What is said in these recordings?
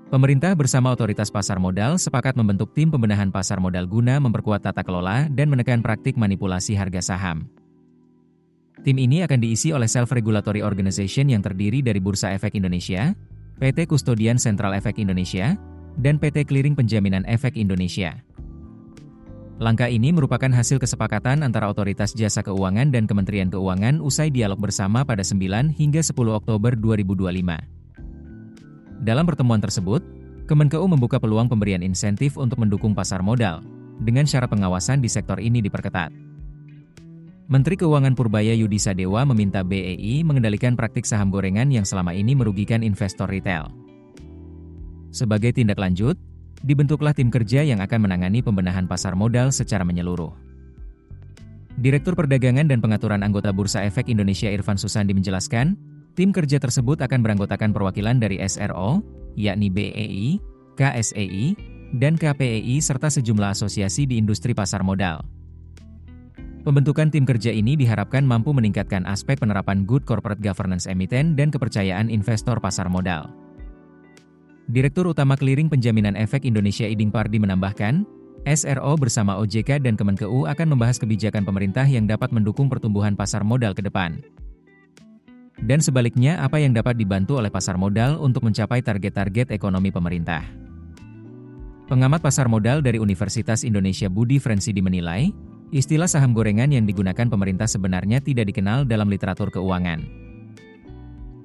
Pemerintah bersama otoritas pasar modal sepakat membentuk tim pembenahan pasar modal guna memperkuat tata kelola dan menekan praktik manipulasi harga saham. Tim ini akan diisi oleh Self-Regulatory Organization yang terdiri dari Bursa Efek Indonesia, PT Kustodian Sentral Efek Indonesia, dan PT Clearing Penjaminan Efek Indonesia. Langkah ini merupakan hasil kesepakatan antara Otoritas Jasa Keuangan dan Kementerian Keuangan usai dialog bersama pada 9 hingga 10 Oktober 2025. Dalam pertemuan tersebut, Kemenkeu membuka peluang pemberian insentif untuk mendukung pasar modal, dengan syarat pengawasan di sektor ini diperketat. Menteri Keuangan Purbaya Yudi Sadewa meminta BEI mengendalikan praktik saham gorengan yang selama ini merugikan investor retail. Sebagai tindak lanjut, dibentuklah tim kerja yang akan menangani pembenahan pasar modal secara menyeluruh. Direktur Perdagangan dan Pengaturan Anggota Bursa Efek Indonesia Irfan Susandi menjelaskan, tim kerja tersebut akan beranggotakan perwakilan dari SRO, yakni BEI, KSEI, dan KPEI serta sejumlah asosiasi di industri pasar modal. Pembentukan tim kerja ini diharapkan mampu meningkatkan aspek penerapan good corporate governance emiten dan kepercayaan investor pasar modal. Direktur Utama Clearing Penjaminan Efek Indonesia Iding Pardi menambahkan, SRO bersama OJK dan Kemenkeu akan membahas kebijakan pemerintah yang dapat mendukung pertumbuhan pasar modal ke depan. Dan sebaliknya apa yang dapat dibantu oleh pasar modal untuk mencapai target-target ekonomi pemerintah. Pengamat pasar modal dari Universitas Indonesia Budi Frensidi menilai, istilah saham gorengan yang digunakan pemerintah sebenarnya tidak dikenal dalam literatur keuangan.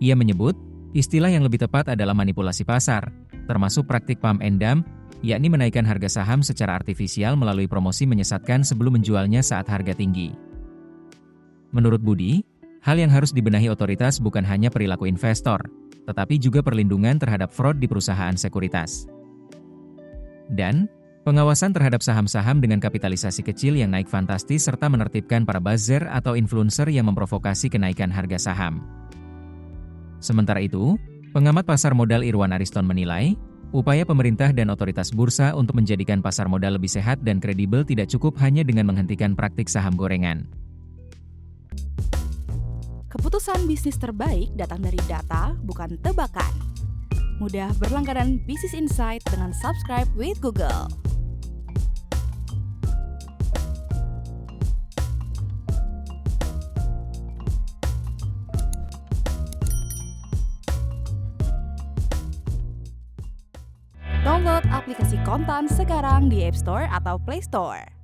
Ia menyebut, istilah yang lebih tepat adalah manipulasi pasar, termasuk praktik pump and dump, yakni menaikkan harga saham secara artifisial melalui promosi menyesatkan sebelum menjualnya saat harga tinggi. Menurut Budi, hal yang harus dibenahi otoritas bukan hanya perilaku investor, tetapi juga perlindungan terhadap fraud di perusahaan sekuritas. Dan, pengawasan terhadap saham-saham dengan kapitalisasi kecil yang naik fantastis serta menertibkan para buzzer atau influencer yang memprovokasi kenaikan harga saham. Sementara itu, pengamat pasar modal Irwan Ariston menilai, upaya pemerintah dan otoritas bursa untuk menjadikan pasar modal lebih sehat dan kredibel tidak cukup hanya dengan menghentikan praktik saham gorengan. Keputusan bisnis terbaik datang dari data, bukan tebakan. Mudah berlangganan Business Insight dengan subscribe with Google. Download aplikasi Kontan sekarang di App Store atau Play Store.